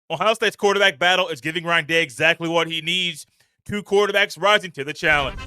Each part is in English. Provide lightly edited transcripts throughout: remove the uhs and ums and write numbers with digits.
Ohio State's quarterback battle is giving Ryan Day exactly what he needs. Two quarterbacks rising to the challenge.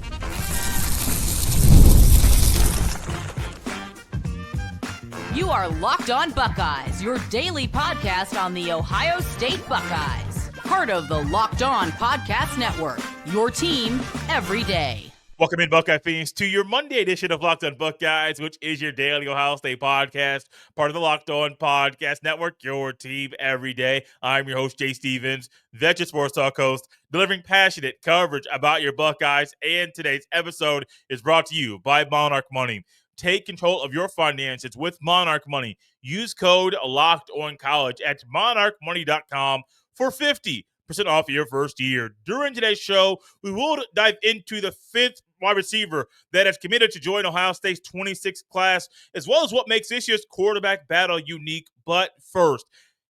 You are Locked On Buckeyes, your daily podcast on the Ohio State Buckeyes. Part of the Locked On Podcast Network, your team every day. Welcome in, Buckeye fans, to your Monday edition of Locked On Buckeyes, which is your daily Ohio State podcast, part of the Locked On Podcast Network, your team every day. I'm your host, Jay Stevens, veteran sports talk host, delivering passionate coverage about your Buckeyes, and today's episode is brought to you by Monarch Money. Take control of your finances with Monarch Money. Use code LOCKEDONCollege at monarchmoney.com for 50% off your first year. During today's show, we will dive into the fifth wide receiver that has committed to join Ohio State's 26th class, as well as what makes this year's quarterback battle unique. But first,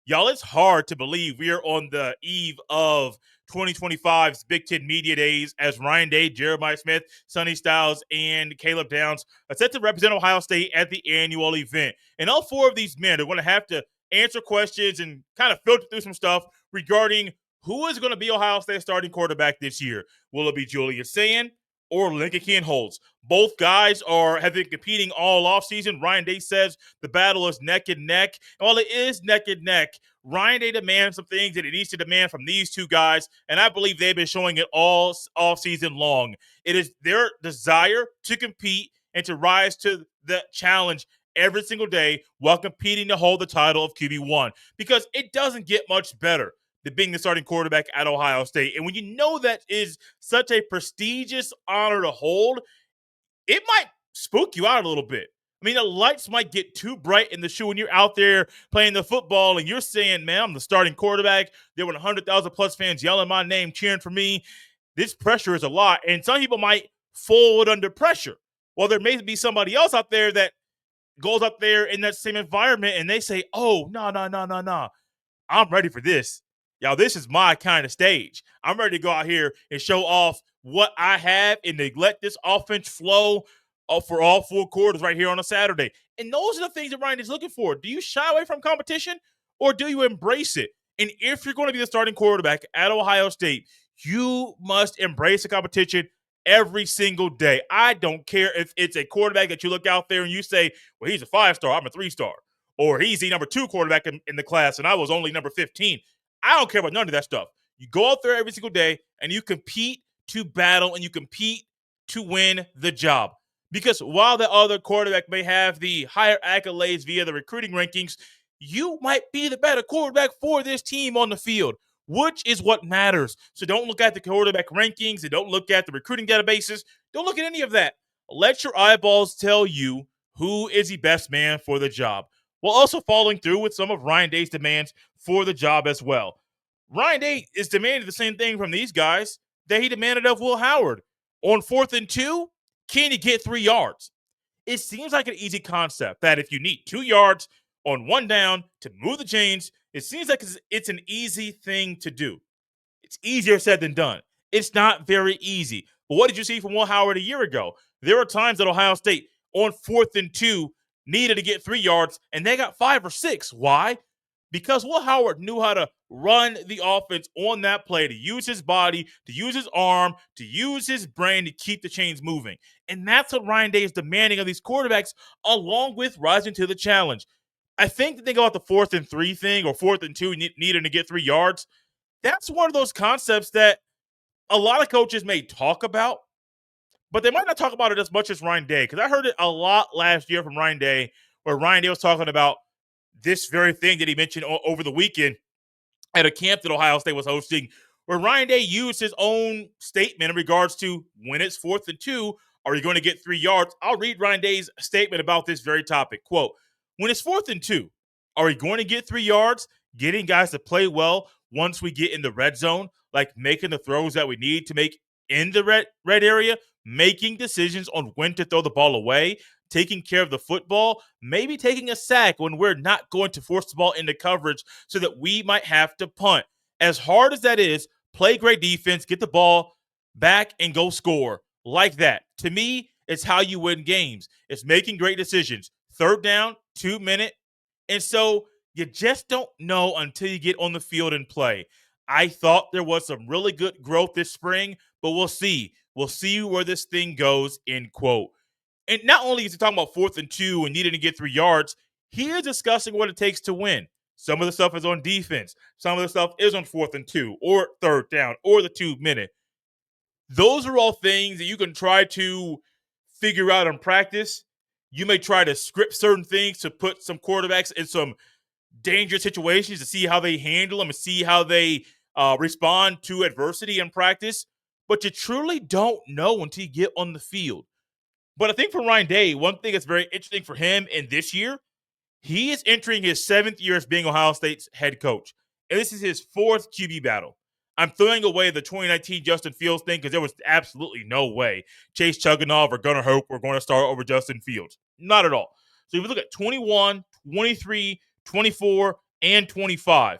y'all, it's hard to believe we are on the eve of 2025's Big Ten Media Days as Ryan Day, Jeremiah Smith, Sonny Styles, and Caleb Downs are set to represent Ohio State at the annual event. And all four of these men are going to have to answer questions and kind of filter through some stuff regarding who is going to be Ohio State's starting quarterback this year. Will it be Julian Sayin or Kienholz? Both guys have been competing all offseason. Ryan Day says the battle is neck and neck. And while it is neck and neck, Ryan Day demands some things that he needs to demand from these two guys, and I believe they've been showing it all offseason long. It is their desire to compete and to rise to the challenge every single day while competing to hold the title of QB1, because it doesn't get much better than being the starting quarterback at Ohio State. And when you know that is such a prestigious honor to hold, it might spook you out a little bit. I mean, the lights might get too bright in the shoe when you're out there playing the football and you're saying, man, I'm the starting quarterback. There were 100,000 plus fans yelling my name, cheering for me. This pressure is a lot. And some people might fold under pressure. Well, there may be somebody else out there that goes up there in that same environment and they say, oh, no. I'm ready for this. Y'all, this is my kind of stage. I'm ready to go out here and show off what I have and to let this offense flow for all four quarters right here on a Saturday. And those are the things that Ryan is looking for. Do you shy away from competition or do you embrace it? And if you're going to be the starting quarterback at Ohio State, you must embrace the competition every single day. I don't care if it's a quarterback that you look out there and you say, well, he's a 5-star, I'm a 3-star. Or he's the number 2 quarterback in the class and I was only number 15. I don't care about none of that stuff. You go out there every single day and you compete to battle and you compete to win the job. Because while the other quarterback may have the higher accolades via the recruiting rankings, you might be the better quarterback for this team on the field, which is what matters. So don't look at the quarterback rankings and don't look at the recruiting databases. Don't look at any of that. Let your eyeballs tell you who is the best man for the job, while also following through with some of Ryan Day's demands for the job as well. Ryan Day is demanding the same thing from these guys that he demanded of Will Howard. On 4th and 2, can you get 3 yards? It seems like an easy concept that if you need 2 yards on 1 down to move the chains, it seems like it's an easy thing to do. It's easier said than done. It's not very easy. But what did you see from Will Howard a year ago? There were times that Ohio State on 4th and 2 needed to get 3 yards, and they got 5 or 6. Why? Because Will Howard knew how to run the offense on that play, to use his body, to use his arm, to use his brain to keep the chains moving. And that's what Ryan Day is demanding of these quarterbacks, along with rising to the challenge. I think that they go out the 4th and 3 thing or 4th and 2 needing to get 3 yards. That's one of those concepts that a lot of coaches may talk about, but they might not talk about it as much as Ryan Day, because I heard it a lot last year from Ryan Day, where Ryan Day was talking about this very thing that he mentioned over the weekend at a camp that Ohio State was hosting, where Ryan Day used his own statement in regards to when it's 4th and 2, are you going to get 3 yards? I'll read Ryan Day's statement about this very topic. Quote, when it's 4th and 2, are we going to get 3 yards? Getting guys to play well once we get in the red zone, like making the throws that we need to make in the red area, making decisions on when to throw the ball away, taking care of the football, maybe taking a sack when we're not going to force the ball into coverage so that we might have to punt. As hard as that is, play great defense, get the ball back and go score like that. To me, it's how you win games. It's making great decisions. 3rd down, 2 minute. And so You just don't know until you get on the field and play. I thought there was some really good growth this spring, but we'll see. We'll see where this thing goes, end quote. And not only is he talking about 4th and 2 and needing to get 3 yards, he is discussing what it takes to win. Some of the stuff is on defense. Some of the stuff is on 4th and 2 or 3rd down or the 2-minute. Those are all things that you can try to figure out in practice. You may try to script certain things to put some quarterbacks in some dangerous situations to see how they handle them and see how they respond to adversity in practice. But you truly don't know until you get on the field. But I think for Ryan Day, one thing that's very interesting for him in this year, he is entering his 7th year as being Ohio State's head coach. And this is his 4th QB battle. I'm throwing away the 2019 Justin Fields thing because there was absolutely no way Chase Chugunov or Gunnar Hope were going to start over Justin Fields. Not at all. So if you look at 21, 23, 24, and 25,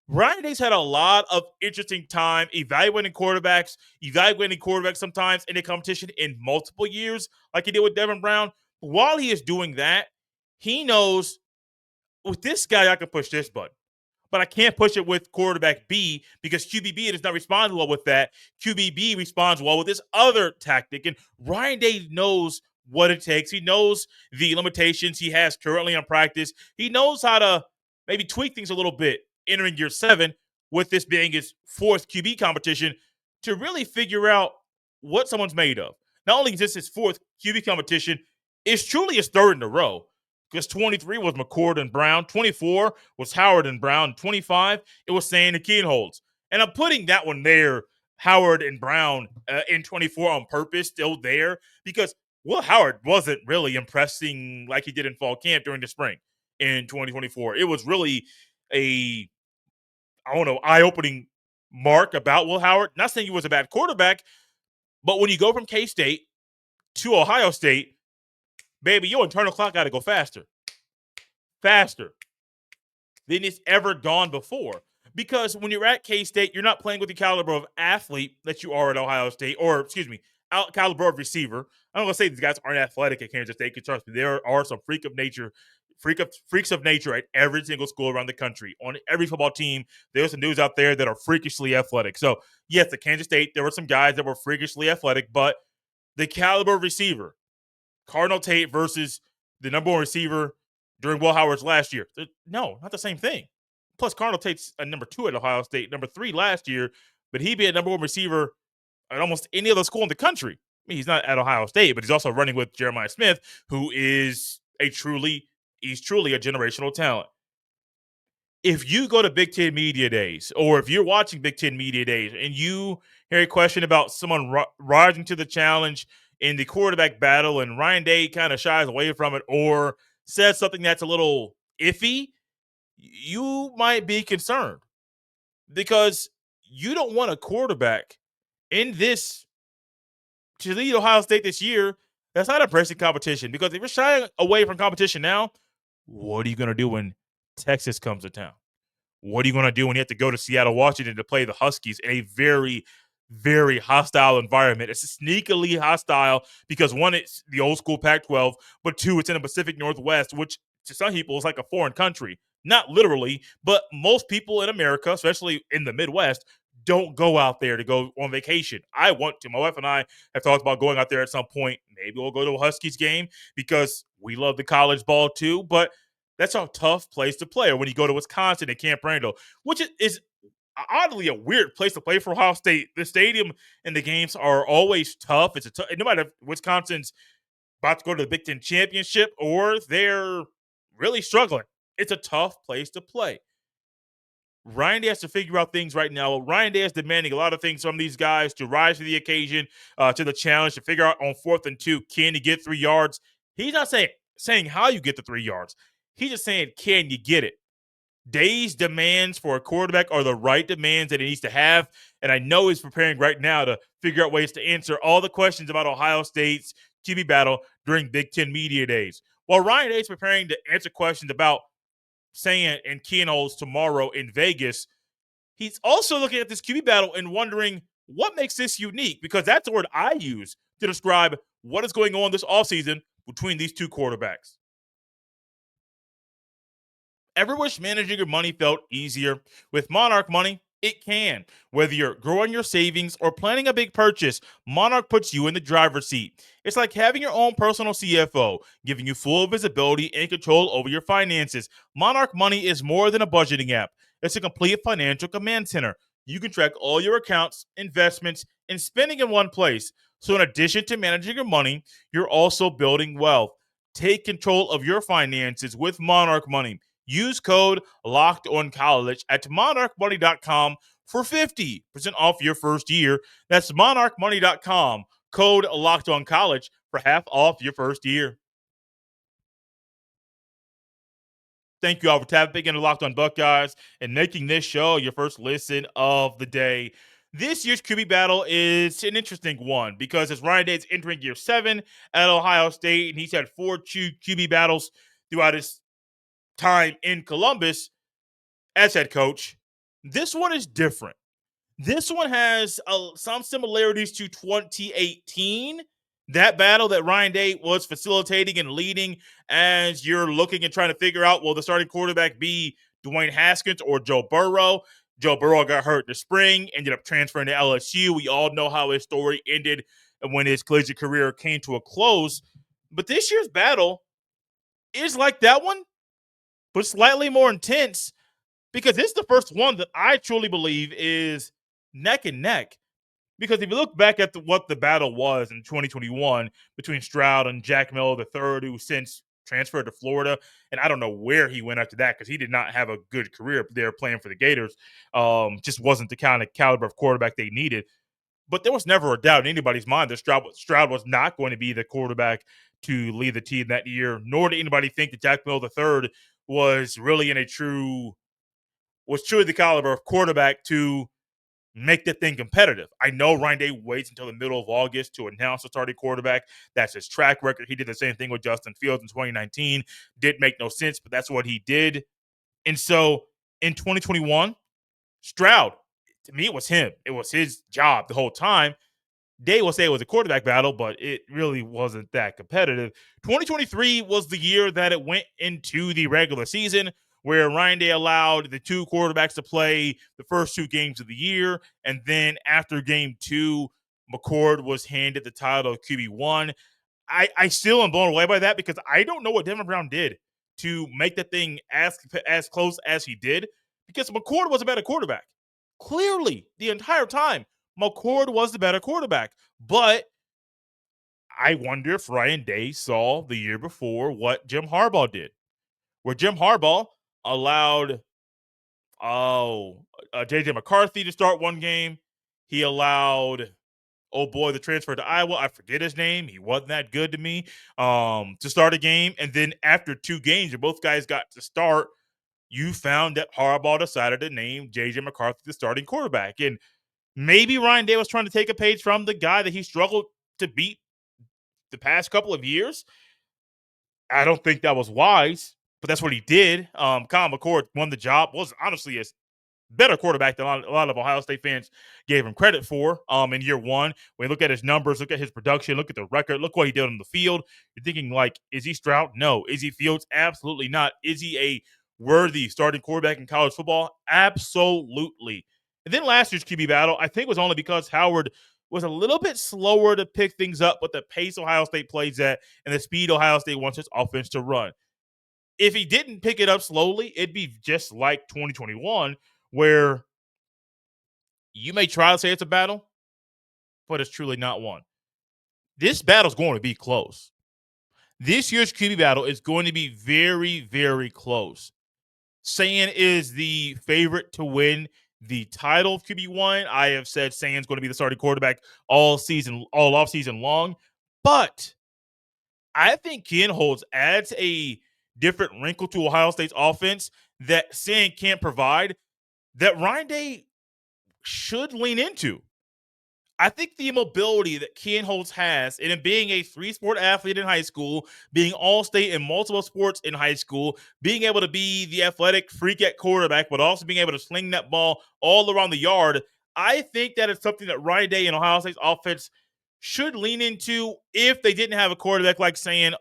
Ryan Day's had a lot of interesting time evaluating quarterbacks sometimes in a competition in multiple years, like he did with Devin Brown. While he is doing that, he knows with this guy, I can push this button, but I can't push it with quarterback B because QBB does not respond well with that. QBB responds well with this other tactic. And Ryan Day knows what it takes. He knows the limitations he has currently in practice. He knows how to maybe tweak things a little bit entering year 7 with this being his 4th QB competition to really figure out what someone's made of. Not only is this his 4th QB competition, it's truly his 3rd in a row because 23 was McCord and Brown, 24 was Howard and Brown, 25 it was Sayin and Kienholz. And I'm putting that one there, Howard and Brown in 24 on purpose, still there because Will Howard wasn't really impressing like he did in fall camp during the spring in 2024. It was really eye-opening mark about Will Howard. Not saying he was a bad quarterback, but when you go from K-State to Ohio State, baby, your internal clock got to go faster than it's ever gone before. Because when you're at K-State, you're not playing with the caliber of athlete that you are at Ohio State, or caliber of receiver. I'm not gonna say these guys aren't athletic at Kansas State. Because trust me, there are some freaks of nature at every single school around the country. On every football team, there's some dudes out there that are freakishly athletic. So yes, at Kansas State, there were some guys that were freakishly athletic, but the caliber of receiver, Cardinal Tate versus the number 1 receiver during Will Howard's last year. No, not the same thing. Plus, Cardinal Tate's a number 2 at Ohio State, number 3 last year, but he'd be a number 1 receiver at almost any other school in the country. I mean, he's not at Ohio State, but he's also running with Jeremiah Smith, who is truly a generational talent. If you go to Big Ten Media Days, or if you're watching Big Ten Media Days, and you hear a question about someone rising to the challenge in the quarterback battle, and Ryan Day kind of shies away from it or says something that's a little iffy, you might be concerned because you don't want a quarterback in this to lead Ohio State this year that's not embracing competition. Because if you're shying away from competition now, what are you going to do when Texas comes to town? What are you going to do when you have to go to Seattle, Washington to play the Huskies in a very, very hostile environment? It's sneakily hostile because, one, it's the old school Pac-12, but 2, it's in the Pacific Northwest, which to some people is like a foreign country. Not literally, but most people in America, especially in the Midwest, don't go out there to go on vacation. I want to. My wife and I have talked about going out there at some point. Maybe we'll go to a Huskies game because we love the college ball too, but that's a tough place to play. Or when you go to Wisconsin at Camp Randall, which is oddly a weird place to play for Ohio State. The stadium and the games are always tough. No matter if Wisconsin's about to go to the Big Ten championship or they're really struggling, it's a tough place to play. Ryan Day has to figure out things right now. Ryan Day is demanding a lot of things from these guys to rise to the occasion, to the challenge, to figure out on 4th and 2, can you get 3 yards? He's not saying how you get the 3 yards. He's just saying, can you get it? Day's demands for a quarterback are the right demands that he needs to have, and I know he's preparing right now to figure out ways to answer all the questions about Ohio State's QB battle during Big Ten Media Days. While Ryan Day is preparing to answer questions about Sayin and Kienholz tomorrow in Vegas, he's also looking at this QB battle and wondering what makes this unique, because that's the word I use to describe what is going on this offseason between these two quarterbacks. Ever wish managing your money felt easier? With Monarch Money, it can. Whether you're growing your savings or planning a big purchase, Monarch puts you in the driver's seat. It's like having your own personal CFO, giving you full visibility and control over your finances. Monarch Money is more than a budgeting app, it's a complete financial command center. You can track all your accounts, investments, and spending in one place. So, in addition to managing your money, you're also building wealth. Take control of your finances with Monarch Money. Use code Locked On College at monarchmoney.com for 50% off your first year. That's monarchmoney.com. Code Locked On College for half off your first year. Thank you all for tapping into Locked On Buckeyes and making this show your first listen of the day. This year's QB battle is an interesting one because as Ryan Day is entering year 7 at Ohio State, and he's had 4 QB battles throughout his time in Columbus as head coach. This one is different. This one has some similarities to 2018, that battle that Ryan Day was facilitating and leading as you're looking and trying to figure out, will the starting quarterback be Dwayne Haskins or Joe Burrow? Joe Burrow got hurt in the spring, ended up transferring to LSU. We all know how his story ended when his collegiate career came to a close. But this year's battle is like that one, but slightly more intense because it's the first one that I truly believe is neck and neck. Because if you look back at what the battle was in 2021 between Stroud and Jack Miller III, who since transferred to Florida, and I don't know where he went after that because he did not have a good career there playing for the Gators. Just wasn't the kind of caliber of quarterback they needed. But there was never a doubt in anybody's mind that Stroud was not going to be the quarterback to lead the team that year, nor did anybody think that Jack Miller III was really was truly the caliber of quarterback to make the thing competitive. I know Ryan Day waits until the middle of August to announce the starting quarterback. That's his track record. He did the same thing with Justin Fields in 2019. Didn't make no sense, but that's what he did. And so in 2021, Stroud, to me, it was him. It was his job the whole time. Day will say it was a quarterback battle, but it really wasn't that competitive. 2023 was the year that it went into the regular season, where Ryan Day allowed the 2 quarterbacks to play the first 2 games of the year. And then after game 2, McCord was handed the title of QB1. I still am blown away by that because I don't know what Devin Brown did to make the thing as close as he did, because McCord was a better quarterback. Clearly, the entire time, McCord was the better quarterback. But I wonder if Ryan Day saw the year before what Jim Harbaugh did, where Jim Harbaugh allowed J.J. McCarthy to start one game. He allowed, the transfer to Iowa, I forget his name. He wasn't that good to me, to start a game. And then after 2 games, and both guys got to start, you found that Harbaugh decided to name J.J. McCarthy the starting quarterback. And maybe Ryan Day was trying to take a page from the guy that he struggled to beat the past couple of years. I don't think that was wise, but that's what he did. Kyle McCord won the job, was honestly a better quarterback than a lot of Ohio State fans gave him credit for in year 1. When you look at his numbers, look at his production, look at the record, look what he did on the field. You're thinking, like, is he Stroud? No. Is he Fields? Absolutely not. Is he a worthy starting quarterback in college football? Absolutely. And then last year's QB battle, I think, was only because Howard was a little bit slower to pick things up with the pace Ohio State plays at and the speed Ohio State wants its offense to run. If he didn't pick it up slowly, it'd be just like 2021, where you may try to say it's a battle, but it's truly not one. This battle's going to be close. This year's QB battle is going to be very, very close. Sayin is the favorite to win the title of QB1. I have said Sayin's going to be the starting quarterback all off season long. But I think Kienholz adds a different wrinkle to Ohio State's offense that Sayin can't provide, that Ryan Day should lean into. I think the mobility that Kienholz has, and in being a 3-sport athlete in high school, being all-state in multiple sports in high school, being able to be the athletic freak at quarterback, but also being able to sling that ball all around the yard, I think that it's something that Ryan Day and Ohio State's offense should lean into if they didn't have a quarterback like Sayin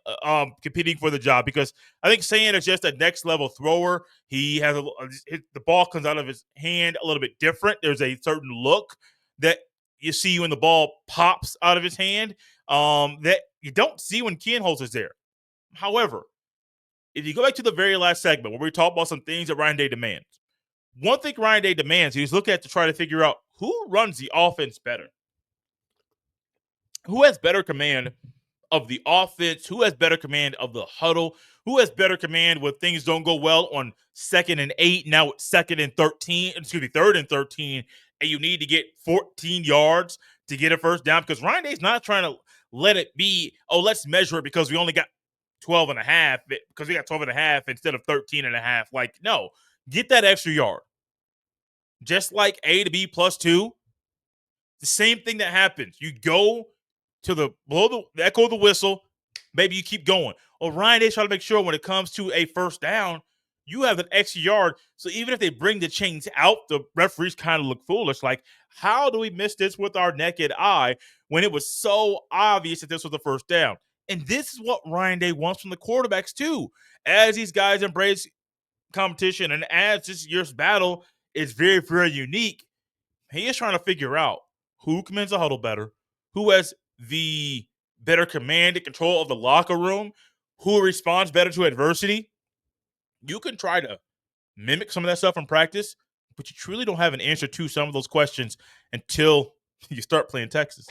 competing for the job, because I think Sayin is just a next level thrower. He has the ball comes out of his hand a little bit different. There's a certain look that you see when the ball pops out of his hand that you don't see when Kienholz is there. However, if you go back to the very last segment where we talk about some things that Ryan Day demands, one thing Ryan Day demands, he's looking at to try to figure out who runs the offense better, who has better command of the offense, who has better command of the huddle, who has better command when things don't go well on 2nd and 8, now it's 3rd and 13, and you need to get 14 yards to get a first down, because Ryan Day's not trying to let it be, oh, let's measure it because we only got 12 and a half, because we got 12 and a half instead of 13 and a half. Like, no, get that extra yard. Just like A to B plus 2, the same thing that happens. You go to the echo of the whistle, maybe you keep going. Well, Ryan Day's trying to make sure when it comes to a first down, you have an extra yard. So even if they bring the chains out, the referees kind of look foolish. Like, how do we miss this with our naked eye when it was so obvious that this was the first down? And this is what Ryan Day wants from the quarterbacks too. As these guys embrace competition and as this year's battle is very, very unique, he is trying to figure out who commands the huddle better, who has the better command and control of the locker room, who responds better to adversity. You can try to mimic some of that stuff in practice, but you truly don't have an answer to some of those questions until you start playing Texas.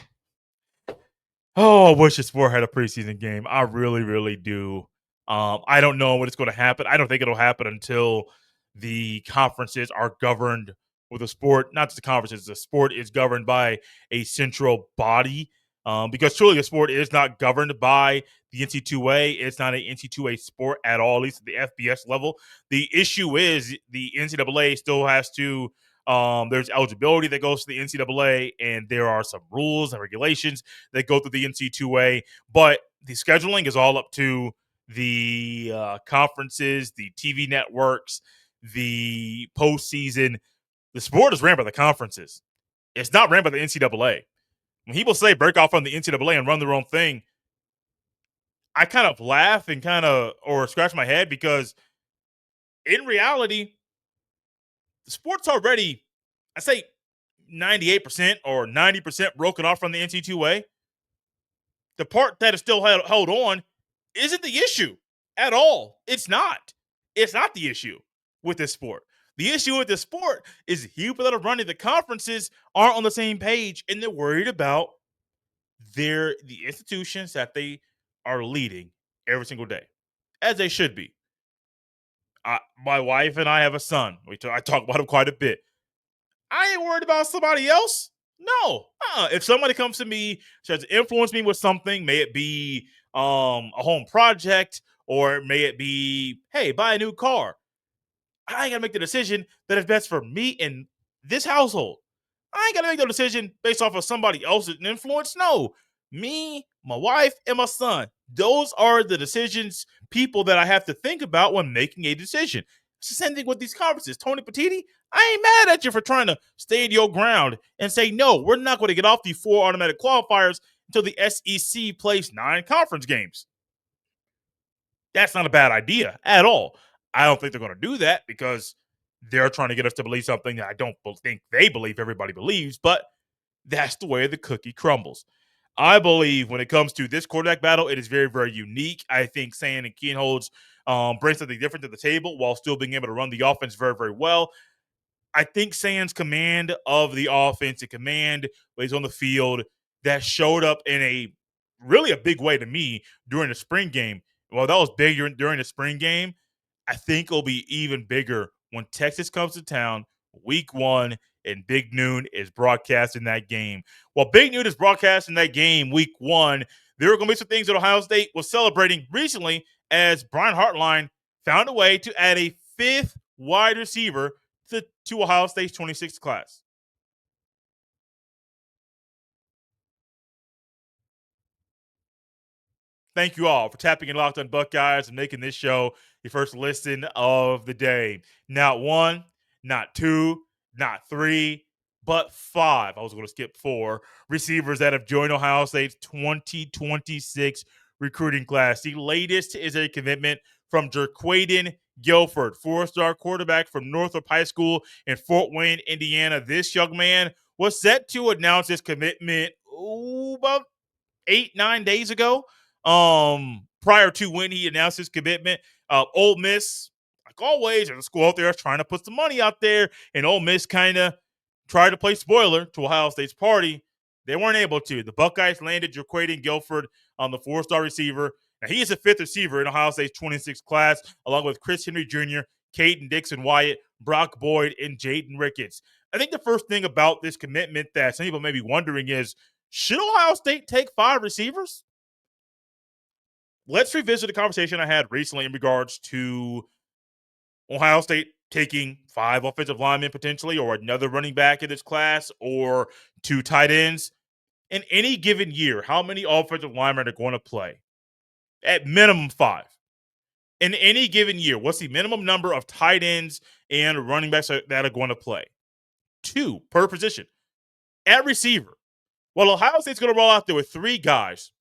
Oh, I wish the sport had a preseason game. I really, really do. I don't know what is going to happen. I don't think it'll happen until the conferences are governed with the sport. Not just the conferences, the sport is governed by a central body. Because truly, the sport is not governed by the NC2A. It's not an NC2A sport at all, at least at the FBS level. The issue is the NCAA still has to. There's eligibility that goes to the NCAA, and there are some rules and regulations that go through the NC2A. But the scheduling is all up to the conferences, the TV networks, the postseason. The sport is ran by the conferences. It's not ran by the NCAA. When people say break off from the NCAA and run their own thing, I kind of laugh and or scratch my head, because in reality, the sport's already, I say 98% or 90% broken off from the NC2A. The part that is still held on isn't the issue at all. It's not. It's not the issue with this sport. The issue with this sport is people that are running the conferences aren't on the same page, and they're worried about the institutions that they are leading every single day, as they should be. My wife and I have a son. I talk about him quite a bit. I ain't worried about somebody else. No. If somebody comes to me, tries to influence me with something, may it be a home project, or may it be, hey, buy a new car, I ain't got to make the decision that is best for me in this household. I ain't got to make no decision based off of somebody else's influence. No. Me, my wife, and my son. Those are the decisions, people that I have to think about when making a decision. It's the same thing with these conferences. Tony Petitti, I ain't mad at you for trying to stay in your ground and say, no, we're not going to get off the 4 automatic qualifiers until the SEC plays 9 conference games. That's not a bad idea at all. I don't think they're going to do that because they're trying to get us to believe something that I don't think they believe everybody believes, but that's the way the cookie crumbles. I believe when it comes to this quarterback battle, it is very, very unique. I think Sayin and Kienholz bring something different to the table while still being able to run the offense very, very well. I think Sayin's command of the offense and command when he's on the field, that showed up in a big way to me during the spring game. Well, that was big during the spring game. I think it'll be even bigger when Texas comes to town week 1 and Big Noon is broadcasting that game. While Big Noon is broadcasting that game week 1, there are going to be some things that Ohio State was celebrating recently as Brian Hartline found a way to add a 5th wide receiver to Ohio State's 26th class. Thank you all for tapping in Locked on Buckeyes and making this show your first listen of the day. Not 1, not 2, not 3, but 5, I was going to skip 4 receivers that have joined Ohio State's 2026 recruiting class. The latest is a commitment from Jerquaden Guilford, 4-star quarterback from Northrop High School in Fort Wayne, Indiana. This young man was set to announce his commitment about 8-9 days ago. Prior to when he announced his commitment, Ole Miss, like always, there's a school out there trying to put some money out there, and Ole Miss kind of tried to play spoiler to Ohio State's party. They weren't able to. The Buckeyes landed Jerquaden Guilford on the 4-star receiver. Now, he is a 5th receiver in Ohio State's 26th class, along with Chris Henry Jr., Caden Dixon Wyatt, Brock Boyd, and Jaden Ricketts. I think the first thing about this commitment that some people may be wondering is, should Ohio State take 5 receivers? Let's revisit the conversation I had recently in regards to Ohio State taking 5 offensive linemen potentially, or another running back in this class, or 2 tight ends. In any given year, how many offensive linemen are going to play? At minimum 5. In any given year, what's the minimum number of tight ends and running backs that are going to play? 2 per position. At receiver, well, Ohio State's going to roll out there with 3 guys.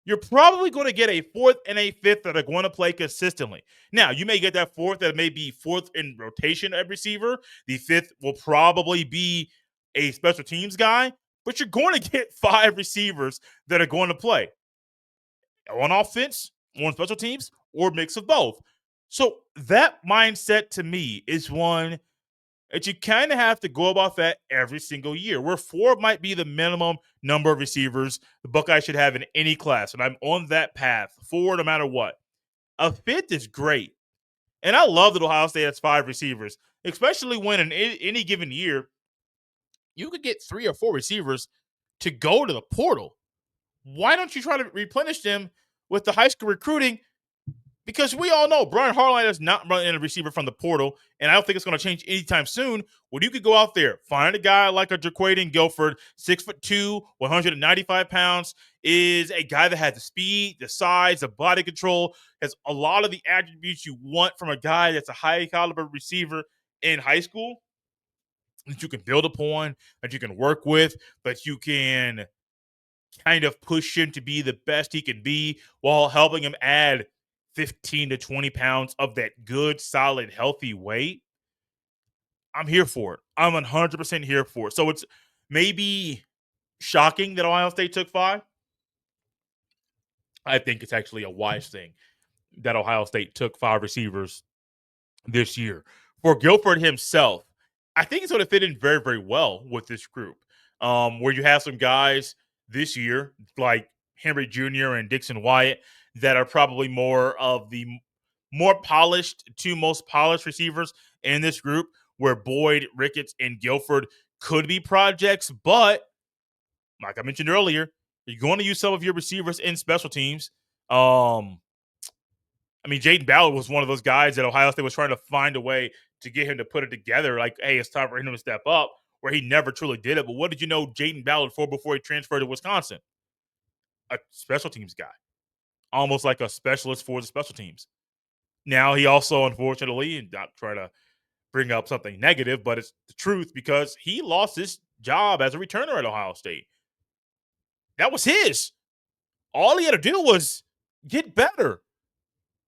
You're probably going to get a 4th and a 5th that are going to play consistently. Now, you may get that 4th that may be 4th in rotation at receiver. The 5th will probably be a special teams guy, but you're going to get 5 receivers that are going to play on offense, on special teams, or mix of both. So that mindset to me is one that you kind of have to go about that every single year, where 4 might be the minimum number of receivers the Buckeyes should have in any class. And I'm on that path, 4 no matter what. A 5th is great. And I love that Ohio State has 5 receivers, especially when in any given year, you could get 3 or 4 receivers to go to the portal. Why don't you try to replenish them with the high school recruiting? Because we all know Brian Hartline is not running a receiver from the portal, and I don't think it's going to change anytime soon. Well, you could go out there, find a guy like a Jerquaden Guilford, 6'2", 195 pounds, is a guy that has the speed, the size, the body control, has a lot of the attributes you want from a guy that's a high caliber receiver in high school that you can build upon, that you can work with, that you can kind of push him to be the best he can be while helping him add 15 to 20 pounds of that good, solid, healthy weight. I'm here for it. I'm 100% here for it. So it's maybe shocking that Ohio State took 5. I think it's actually a wise thing that Ohio State took 5 receivers this year. For Guilford himself, I think it's going to fit in very, very well with this group, where you have some guys this year like Henry Jr. and Dixon Wyatt that are probably more of the more polished, 2 most polished receivers in this group, where Boyd, Ricketts, and Guilford could be projects. But like I mentioned earlier, you're going to use some of your receivers in special teams. Jaden Ballard was one of those guys that Ohio State was trying to find a way to get him to put it together. Like, hey, it's time for him to step up, where he never truly did it. But what did you know Jaden Ballard for before he transferred to Wisconsin? A special teams guy, almost like a specialist for the special teams. Now he also, unfortunately, and not try to bring up something negative, but it's the truth, because he lost his job as a returner at Ohio State. That was his. All he had to do was get better.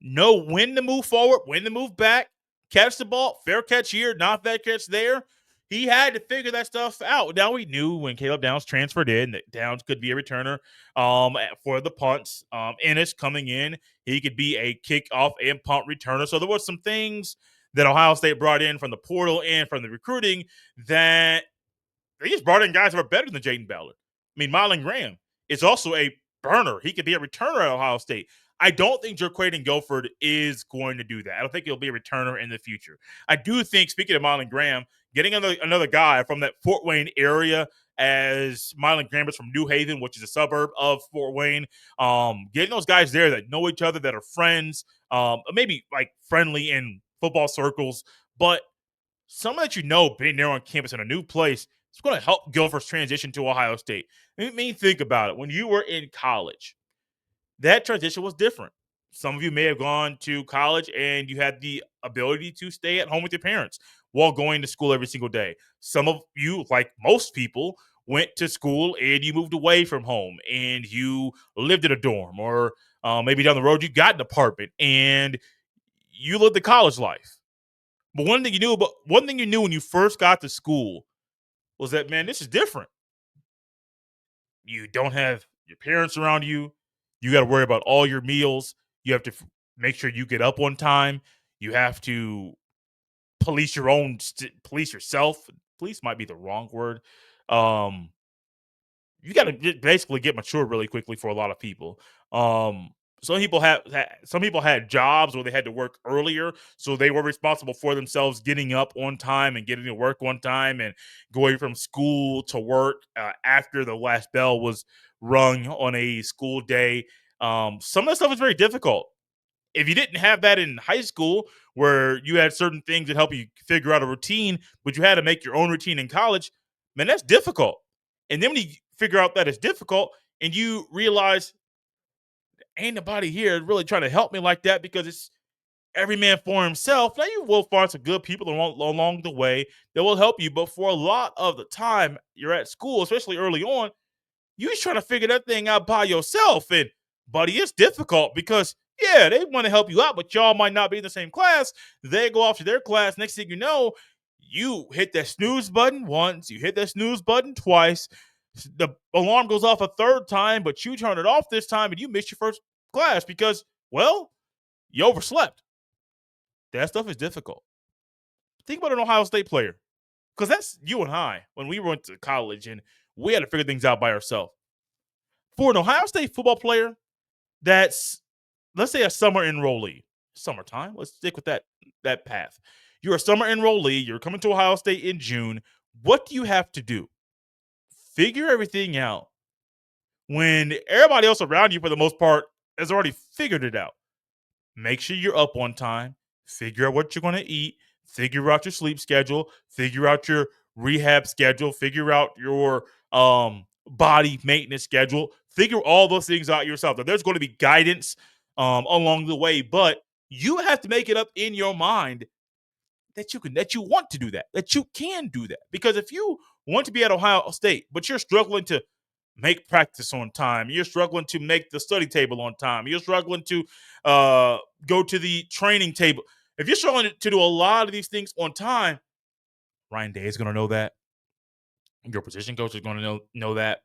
Know when to move forward, when to move back, catch the ball, fair catch here, not fair catch there. He had to figure that stuff out. Now we knew when Caleb Downs transferred in that Downs could be a returner for the punts. Ennis coming in, he could be a kickoff and punt returner. So there were some things that Ohio State brought in from the portal and from the recruiting that they just brought in guys that were better than Jaden Ballard. Marlon Graham is also a burner. He could be a returner at Ohio State. I don't think Jerquaden Guilford is going to do that. I don't think he'll be a returner in the future. I do think, speaking of Marlon Graham, getting another guy from that Fort Wayne area, as Marlon Graham is from New Haven, which is a suburb of Fort Wayne, getting those guys there that know each other, that are friends, maybe like friendly in football circles, but someone that being there on campus in a new place, it's going to help Guilford's transition to Ohio State. Think about it. When you were in college, that transition was different. Some of you may have gone to college and you had the ability to stay at home with your parents. while going to school every single day. Some of you, like most people, went to school and you moved away from home and you lived in a dorm, or maybe down the road you got an apartment and you lived the college life. But one thing you knew when you first got to school was that, man, this is different. You don't have your parents around you. You got to worry about all your meals. You have to make sure you get up on time. You have to police police yourself. Police might be the wrong word. Um, you got to basically get mature really quickly for a lot of people. Um, some people had jobs where they had to work earlier, so they were responsible for themselves getting up on time and getting to work on time and going from school to work after the last bell was rung on a school day. Some of that stuff is very difficult. If you didn't have that in high school, where you had certain things that help you figure out a routine, but you had to make your own routine in college, man, that's difficult. And then when you figure out that it's difficult and you realize ain't nobody here really trying to help me like that because it's every man for himself, now you will find some good people along the way that will help you. But for a lot of the time you're at school, especially early on, you just trying to figure that thing out by yourself. And buddy, it's difficult because yeah, they want to help you out, but y'all might not be in the same class. They go off to their class. Next thing you know, you hit that snooze button once, you hit that snooze button twice. The alarm goes off a third time, but you turn it off this time and you miss your first class because, well, you overslept. That stuff is difficult. Think about an Ohio State player, because that's you and I when we went to college and we had to figure things out by ourselves. For an Ohio State football player that's, let's say, a summer enrollee, summertime, let's stick with that path. You're a summer enrollee, you're coming to Ohio State in June. What do you have to do? Figure everything out when everybody else around you, for the most part, has already figured it out. Make sure you're up on time, figure out what you're going to eat, figure out your sleep schedule, figure out your rehab schedule, figure out your body maintenance schedule, figure all those things out yourself. Now, there's going to be guidance along the way, but you have to make it up in your mind that you want to do that you can do that. Because if you want to be at Ohio State, but you're struggling to make practice on time, you're struggling to make the study table on time, you're struggling to go to the training table. If you're struggling to do a lot of these things on time, Ryan Day is going to know that. Your position coach is going to know that.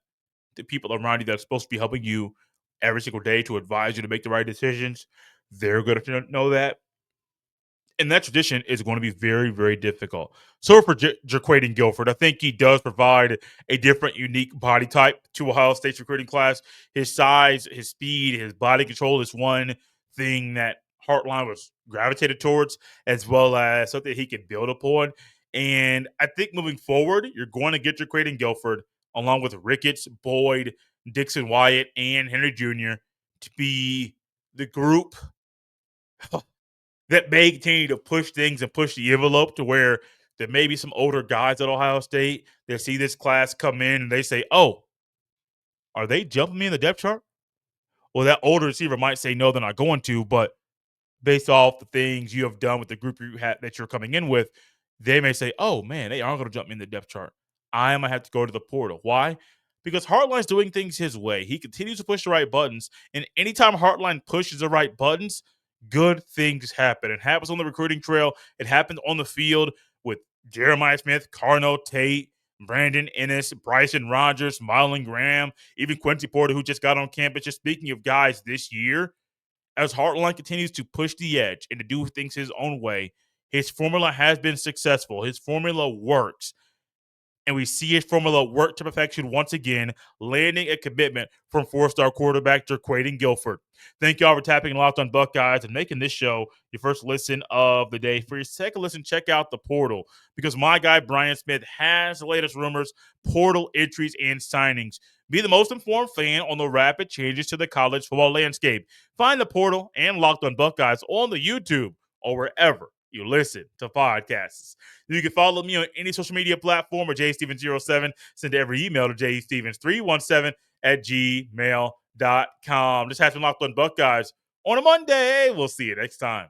The people around you that's supposed to be helping you every single day to advise you to make the right decisions, they're going to know that. And that tradition is going to be very, very difficult. So for Jerquaden Guilford, I think he does provide a different, unique body type to Ohio State's recruiting class. His size, his speed, his body control is one thing that Hartline was gravitated towards, as well as something he can build upon. And I think moving forward, you're going to get Jerquaden Guilford along with Ricketts, Boyd, Dixon Wyatt, and Henry Jr. to be the group that may continue to push things and push the envelope to where there may be some older guys at Ohio State that see this class come in and they say, oh, are they jumping me in the depth chart? Well, that older receiver might say, no, they're not going to, but based off the things you have done with the group that you're coming in with, they may say, oh, man, they aren't going to jump me in the depth chart. I might have to go to the portal. Why? Because Hartline's doing things his way. He continues to push the right buttons, and anytime Hartline pushes the right buttons, good things happen. It happens on the recruiting trail. It happens on the field with Jeremiah Smith, Carnell Tate, Brandon Ennis, Bryson Rogers, Marlon Graham, even Quincy Porter, who just got on campus. Just speaking of guys this year, as Hartline continues to push the edge and to do things his own way, his formula has been successful. His formula works. And we see his formula work to perfection once again, landing a commitment from four-star quarterback Jerquaden Guilford. Thank y'all for tapping Locked on Buckeyes and making this show your first listen of the day. For your second listen, check out the portal, because my guy Brian Smith has the latest rumors, portal entries, and signings. Be the most informed fan on the rapid changes to the college football landscape. Find the portal and Locked on Buckeyes on the YouTube or wherever you listen to podcasts. You can follow me on any social media platform or jstevens07. Send every email to jstevens317@gmail.com. This has been Locked on Buckeyes on a Monday. We'll see you next time.